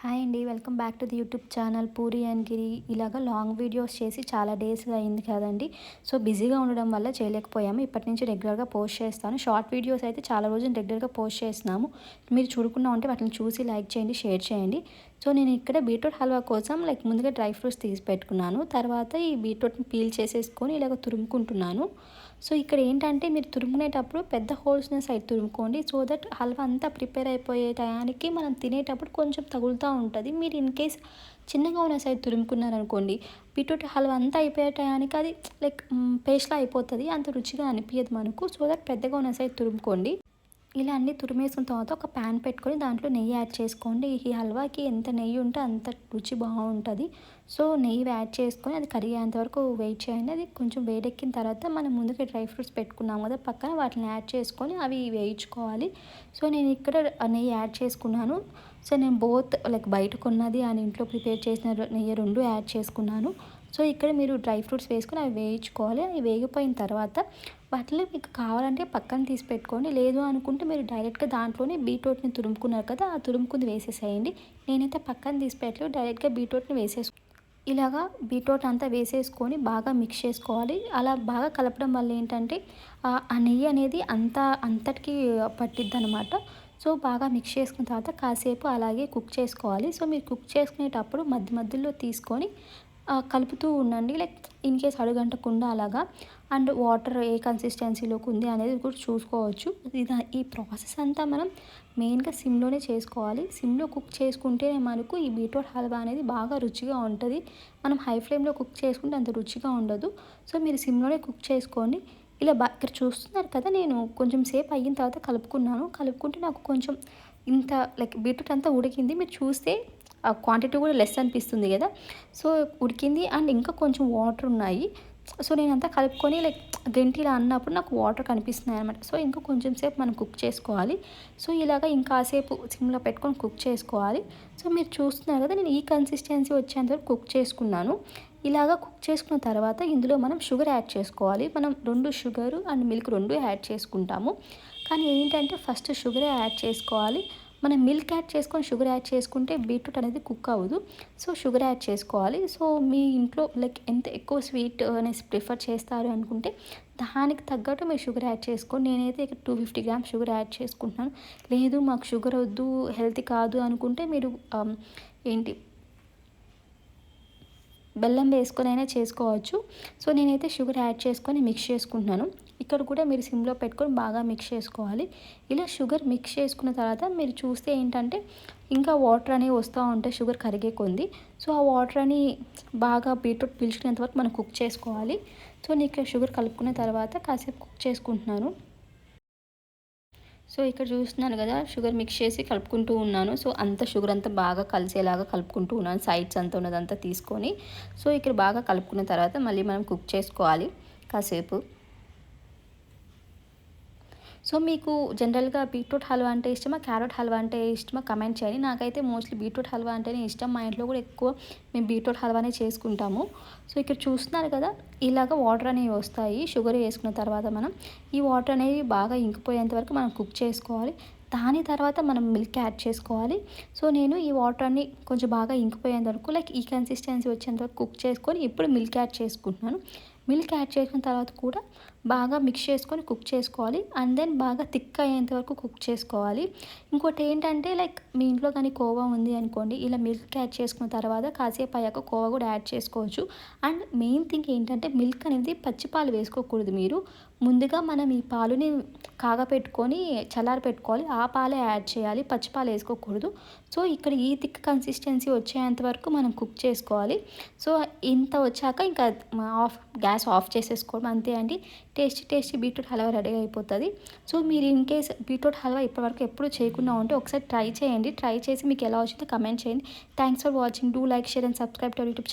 Hi అండి. Welcome back to the YouTube channel Puri and Giri. ఇలాగ long videos చేసి చాలా డేస్‌గా అయింది కదండీ. సో, బిజీగా ఉండడం వల్ల చేయలేకపోయాము. ఇప్పటి నుంచి రెగ్యులర్‌గా పోస్ట్ చేస్తాను. షార్ట్ వీడియోస్ అయితే చాలా రోజులు రెగ్యులర్‌గా పోస్ట్ చేస్తున్నాము. మీరు చూడకుండా ఉంటే వాటిని చూసి లైక్ చేయండి, షేర్ చేయండి. సో, నేను ఇక్కడ బీట్రూట్ హల్వా కోసం ముందుగా డ్రై ఫ్రూట్స్ తీసి పెట్టుకున్నాను. తర్వాత ఈ బీట్రూట్‌ని పీల్ చేసేసుకొని ఇలాగ తురుముకుంటున్నాను. సో, ఇక్కడ ఏంటంటే మీరు తురుముకునేటప్పుడు పెద్ద హోల్స్ ఉన్న సైడ్ తురుముకోండి. సో దట్ హల్వా అంతా ప్రిపేర్ అయిపోయే టయానికి మనం తినేటప్పుడు కొంచెం తగులుతూ ఉంటది. మీరు ఇన్ కేస్ చిన్నగా ఉన్న సైడ్ తురుముకున్నారనుకోండి, బీట్రూట్ హల్వా అంతా అయిపోయే టయానికి అది పేస్ట్‌లా అయిపోతది. అంత రుచిగా అనిపియదు మనకు. సో దట్ పెద్దగా ఉన్న సైడ్ తురుముకోండి. ఇలా అన్నీ తురిమేసుకున్న తర్వాత ఒక ప్యాన్ పెట్టుకొని దాంట్లో నెయ్యి యాడ్ చేసుకోండి. ఈ హల్వాకి ఎంత నెయ్యి ఉంటే అంత రుచి బాగుంటుంది. సో నెయ్యి యాడ్ చేసుకొని అది కరిగేంత వరకు వెయిట్ చేయండి. అది కొంచెం వేడెక్కిన తర్వాత మనం ముందుగా డ్రై ఫ్రూట్స్ పెట్టుకున్నాం కదా పక్కన, వాటిని యాడ్ చేసుకొని అవి వేయించుకోవాలి. సో నేను ఇక్కడ నెయ్యి యాడ్ చేసుకున్నాను. సో నేను బోత్ బయట కొన్నది అండ్ ఇంట్లో ప్రిపేర్ చేసిన నెయ్యి రెండు యాడ్ చేసుకున్నాను. సో ఇక్కడ మీరు డ్రై ఫ్రూట్స్ వేసుకొని అవి వేయించుకోవాలి. అవి వేగిపోయిన తర్వాత వాటిలో మీకు కావాలంటే పక్కన తీసి పెట్టుకోండి. లేదు అనుకుంటే మీరు డైరెక్ట్గా దాంట్లోనే బీట్రూట్ని తురుముకున్నారు కదా, ఆ తురుముకుంది వేసేసేయండి. నేనైతే పక్కన తీసి పెట్టలేదు, డైరెక్ట్గా బీట్రూట్ని ఇలాగా బీట్రూట్ అంతా వేసేసుకొని బాగా మిక్స్ చేసుకోవాలి. అలా బాగా కలపడం వల్ల ఏంటంటే ఆ నెయ్యి అనేది అంతటికి పట్టిద్దనమాట. సో బాగా మిక్స్ చేసుకున్న తర్వాత కాసేపు అలాగే కుక్ చేసుకోవాలి. సో మీరు కుక్ చేసుకునేటప్పుడు మధ్యలో తీసుకొని కలుపుతూ ఉండండి. ఇన్ కేస్ అడుగంటకుండా అలాగా. అండ్ వాటర్ ఏ కన్సిస్టెన్సీలోకి ఉంది అనేది కూడా చూసుకోవచ్చు. ఈ ప్రాసెస్ అంతా మనం మెయిన్గా సిమ్లోనే చేసుకోవాలి. సిమ్లో కుక్ చేసుకుంటేనే మనకు ఈ బీట్రూట్ హల్వా అనేది బాగా రుచిగా ఉంటుంది. మనం హై ఫ్లేమ్లో కుక్ చేసుకుంటే అంత రుచిగా ఉండదు. సో మీరు సిమ్లోనే కుక్ చేసుకోండి. ఇలా ఇక్కడ చూస్తున్నారు కదా, నేను కొంచెం సేపు అయిన తర్వాత కలుపుకున్నాను. కలుపుకుంటే నాకు కొంచెం ఇంత బీట్రూట్ అంతా ఉడికింది. మీరు చూస్తే ఆ క్వాంటిటీ కూడా లెస్ అనిపిస్తుంది కదా. సో ఉడికింది అండ్ ఇంకా కొంచెం వాటర్ ఉన్నాయి. సో నేనంతా కలుపుకొని గెంటిలా అన్నప్పుడు నాకు వాటర్ కనిపిస్తున్నాయి అనమాట. సో ఇంకా కొంచెం సేపు మనం కుక్ చేసుకోవాలి. సో ఇలాగ ఇంకాసేపు సిమ్లో పెట్టుకొని కుక్ చేసుకోవాలి. సో మీరు చూస్తున్నారు కదా, నేను ఈ కన్సిస్టెన్సీ వచ్చేంత వరకు కుక్ చేసుకున్నాను. ఇలాగ కుక్ చేసుకున్న తర్వాత ఇందులో మనం షుగర్ యాడ్ చేసుకోవాలి. మనం షుగరు అండ్ మిల్క్ రెండు యాడ్ చేసుకుంటాము. కానీ ఏంటంటే ఫస్ట్ షుగరే యాడ్ చేసుకోవాలి. మనం మిల్క్ యాడ్ చేసుకొని షుగర్ యాడ్ చేసుకుంటే బీట్రూట్ అనేది కుక్ అవ్వదు. సో షుగర్ యాడ్ చేసుకోవాలి. సో మీ ఇంట్లో ఎంత ఎక్కువ స్వీట్ అనేసి ప్రిఫర్ చేస్తారు అనుకుంటే దానికి తగ్గట్టు మీరు షుగర్ యాడ్ చేసుకోండి. నేనైతే ఇక్కడ 250 గ్రామ్స్ షుగర్ యాడ్ చేసుకుంటున్నాను. లేదు మాకు షుగర్ వద్దు, హెల్తీ కాదు అనుకుంటే మీరు ఏంటి బెల్లం వేసుకొని అయినా చేసుకోవచ్చు. సో నేనైతే షుగర్ యాడ్ చేసుకొని మిక్స్ చేసుకుంటున్నాను. ఇక్కడ కూడా మీరు సిమ్లో పెట్టుకొని బాగా మిక్స్ చేసుకోవాలి. ఇలా షుగర్ మిక్స్ చేసుకున్న తర్వాత మీరు చూస్తే ఏంటంటే ఇంకా వాటర్ అనేవి వస్తూ ఉంటాయి షుగర్ కరిగే కొంది. సో ఆ వాటర్ అని బాగా బీట్రూట్ పీల్చుకునేంత వరకు మనం కుక్ చేసుకోవాలి. సో నేను ఇక్కడ షుగర్ కలుపుకున్న తర్వాత కాసేపు కుక్ చేసుకుంటున్నాను. సో ఇక్కడ చూస్తున్నాను కదా, షుగర్ మిక్స్ చేసి కలుపుకుంటూ ఉన్నాను. సో అంత షుగర్ అంతా బాగా కలిసేలాగా కలుపుకుంటూ ఉన్నాను. సైడ్స్ అంతా ఉన్నదంతా తీసుకొని. సో ఇక్కడ బాగా కలుపుకున్న తర్వాత మళ్ళీ మనం కుక్ చేసుకోవాలి కాసేపు. సో మీకు జనరల్గా బీట్రూట్ హల్వా అంటే ఇష్టమా, క్యారెట్ హల్వా అంటే ఇష్టమా కమెంట్ చేయండి. నాకైతే మోస్ట్లీ బీట్రూట్ హల్వా అంటేనే ఇష్టం. మా ఇంట్లో కూడా ఎక్కువ మేము బీట్రూట్ హల్వానే చేసుకుంటాము. సో ఇక్కడ చూస్తున్నారు కదా, ఇలాగ వాటర్ అనేవి వస్తాయి. షుగర్ వేసుకున్న తర్వాత మనం ఈ వాటర్ అనేవి బాగా ఇంకిపోయేంత వరకు మనం కుక్ చేసుకోవాలి. దాని తర్వాత మనం మిల్క్ యాడ్ చేసుకోవాలి. సో నేను ఈ వాటర్ అన్ని కొంచెం బాగా ఇంకిపోయేంత వరకు ఈ కన్సిస్టెన్సీ వచ్చేంత వరకు కుక్ చేసుకొని ఇప్పుడు మిల్క్ యాడ్ చేసుకుంటున్నాను. మిల్క్ యాడ్ చేసిన తర్వాత కూడా బాగా మిక్స్ చేసుకొని కుక్ చేసుకోవాలి. అండ్ దెన్ బాగా థిక్ అయ్యేంత వరకు కుక్ చేసుకోవాలి. ఇంకోటి ఏంటంటే మీ ఇంట్లో కానీ కోవా ఉంది అనుకోండి, ఇలా మిల్క్ యాడ్ చేసుకున్న తర్వాత కాసేపు అయ్యాక కోవా కూడా యాడ్ చేసుకోవచ్చు. అండ్ మెయిన్ థింగ్ ఏంటంటే మిల్క్ అనేది పచ్చిపాలు వేసుకోకూడదు. మీరు ముందుగా మనం ఈ పాలుని కాగపెట్టుకొని చల్లారపెట్టుకోవాలి. ఆ పాలే యాడ్ చేయాలి, పచ్చిపాలు వేసుకోకూడదు. సో ఇక్కడ ఈ థిక్ కన్సిస్టెన్సీ వచ్చేంత వరకు మనం కుక్ చేసుకోవాలి. సో ఇంత వచ్చాక ఇంకా గ్యాస్ ఆఫ్ చేసేసుకోవడం అంతే అండి. టేస్టీ బీట్రూట్ హల్వా రెడీ అయిపోతుంది. సో మీరు ఇన్ కేస్ బీట్రూట్ హల్వా ఇప్పటివరకు ఎప్పుడు చేయకుండా ఉంటే ఒకసారి ట్రై చేయండి. ట్రై చేసి మీకు ఎలా వచ్చిందో కమెంట్ చేయండి. Thanks for watching. Do like, share and subscribe to our YouTube channel.